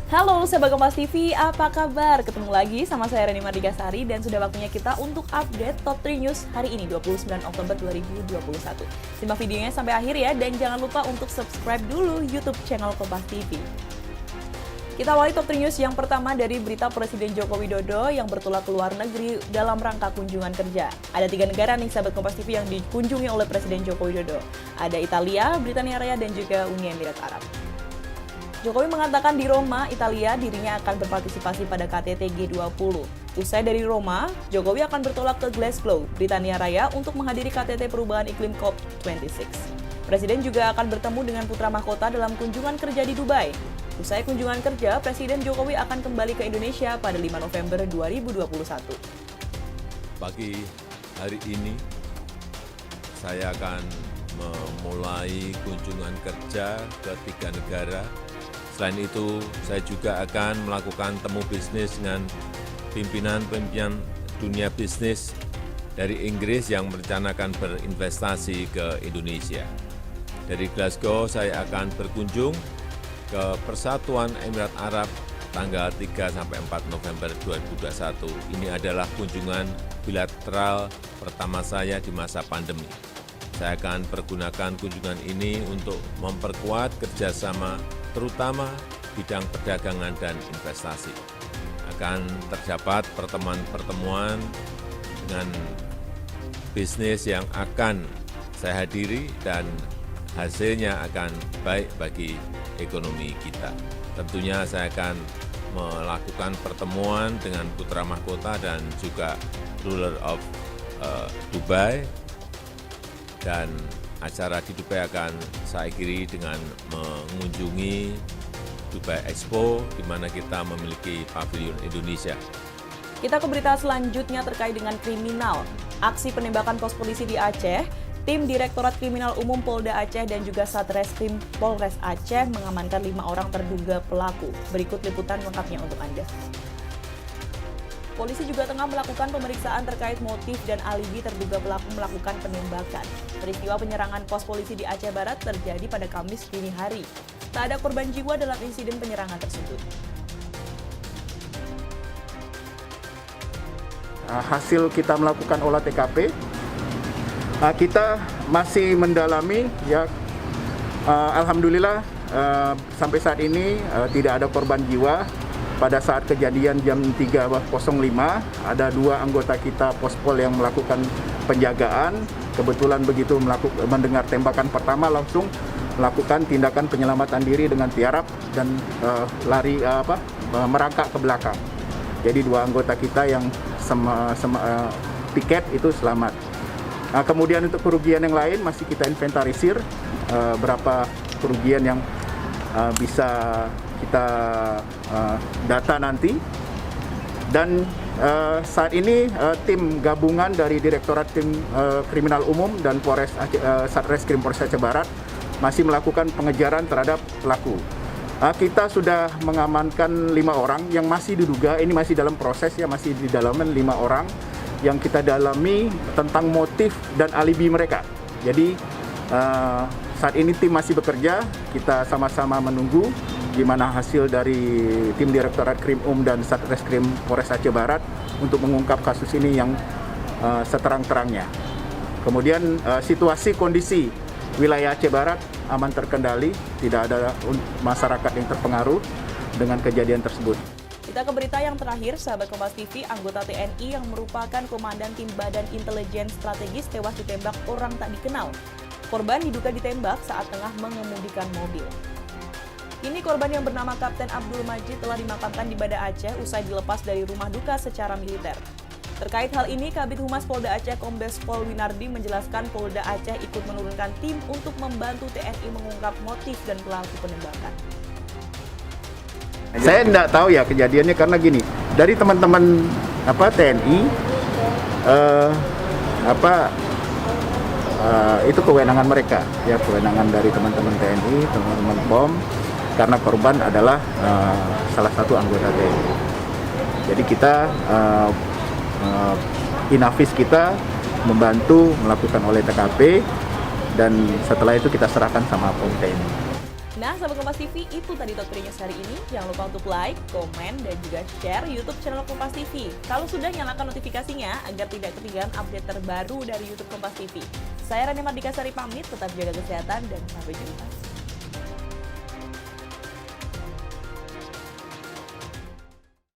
Halo sahabat Kompas TV, apa kabar? Ketemu lagi sama saya Reni Mardigasari dan sudah waktunya kita untuk update Top 3 News hari ini 29 Oktober 2021. Simak videonya sampai akhir ya dan jangan lupa untuk subscribe dulu YouTube channel Kompas TV. Kita awali Top 3 News yang pertama dari berita Presiden Joko Widodo yang bertolak ke luar negeri dalam rangka kunjungan kerja. Ada 3 negara nih sahabat Kompas TV yang dikunjungi oleh Presiden Joko Widodo. Ada Italia, Britania Raya, dan juga Uni Emirat Arab. Jokowi mengatakan di Roma, Italia, dirinya akan berpartisipasi pada KTT G20. Usai dari Roma, Jokowi akan bertolak ke Glasgow, Britania Raya untuk menghadiri KTT Perubahan Iklim COP26. Presiden juga akan bertemu dengan putra mahkota dalam kunjungan kerja di Dubai. Usai kunjungan kerja, Presiden Jokowi akan kembali ke Indonesia pada 5 November 2021. Pagi hari ini, saya akan memulai kunjungan kerja ke 3 negara. Selain itu, saya juga akan melakukan temu bisnis dengan pimpinan-pimpinan dunia bisnis dari Inggris yang merencanakan berinvestasi ke Indonesia. Dari Glasgow, saya akan berkunjung ke Persatuan Emirat Arab tanggal 3-4 November 2021. Ini adalah kunjungan bilateral pertama saya di masa pandemi. Saya akan pergunakan kunjungan ini untuk memperkuat kerjasama terutama bidang perdagangan dan investasi. Akan terdapat pertemuan-pertemuan dengan bisnis yang akan saya hadiri dan hasilnya akan baik bagi ekonomi kita. Tentunya saya akan melakukan pertemuan dengan putra mahkota dan juga ruler of Dubai, dan acara di Dubai akan saya akhiri dengan mengunjungi Dubai Expo, di mana kita memiliki pavilion Indonesia. Kita ke berita selanjutnya terkait dengan kriminal. Aksi penembakan pos polisi di Aceh, tim Direktorat Kriminal Umum Polda Aceh dan juga Satreskrim Polres Aceh mengamankan 5 orang terduga pelaku. Berikut liputan lengkapnya untuk Anda. Polisi juga tengah melakukan pemeriksaan terkait motif dan alibi terduga pelaku melakukan penembakan. Peristiwa penyerangan pos polisi di Aceh Barat terjadi pada Kamis dini hari. Tak ada korban jiwa dalam insiden penyerangan tersebut. Hasil kita melakukan olah TKP, kita masih mendalami ya. Alhamdulillah sampai saat ini tidak ada korban jiwa. Pada saat kejadian jam 3.05, ada 2 anggota kita Pospol yang melakukan penjagaan. Kebetulan begitu mendengar tembakan pertama, langsung melakukan tindakan penyelamatan diri dengan tiarap dan merangkak ke belakang. Jadi 2 anggota kita yang piket itu selamat. Kemudian untuk kerugian yang lain masih kita inventarisir, berapa kerugian yang bisa kita data nanti. Dan saat ini tim gabungan dari Direktorat Kriminal Umum dan Satreskrim Polres Aceh Barat masih melakukan pengejaran terhadap pelaku. Kita sudah mengamankan 5 orang yang masih diduga, ini masih dalam proses ya, masih didalaman 5 orang yang kita dalami tentang motif dan alibi mereka. Jadi saat ini tim masih bekerja, kita sama-sama menunggu di mana hasil dari tim Direktorat Krim dan Satreskrim Polres Aceh Barat untuk mengungkap kasus ini yang seterang-terangnya. Kemudian situasi kondisi wilayah Aceh Barat aman terkendali, tidak ada masyarakat yang terpengaruh dengan kejadian tersebut. Kita ke berita yang terakhir, sahabat Kompas TV, anggota TNI yang merupakan komandan tim Badan Intelijen Strategis tewas ditembak orang tak dikenal. Korban diduga ditembak saat tengah mengemudikan mobil. Kini korban yang bernama Kapten Abdul Majid telah dimakamkan di Banda Aceh usai dilepas dari rumah duka secara militer. Terkait hal ini, Kabid Humas Polda Aceh Kombes Pol Winardi menjelaskan Polda Aceh ikut menurunkan tim untuk membantu TNI mengungkap motif dan pelaku penembakan. Saya tidak tahu ya kejadiannya karena gini, dari teman-teman TNI itu kewenangan mereka ya, kewenangan dari teman-teman TNI, teman-teman POM, karena korban adalah salah satu anggota TNI. Jadi kita Inavis kita membantu melakukan olah TKP dan setelah itu kita serahkan sama POM TNI. Nah, sahabat Kompas TV, itu tadi Top 3 News hari ini. Jangan lupa untuk like, komen, dan juga share YouTube channel Kompas TV. Kalau sudah, nyalakan notifikasinya agar tidak ketinggalan update terbaru dari YouTube Kompas TV. Saya Rani Mardika Sari pamit, tetap jaga kesehatan dan sampai jumpa.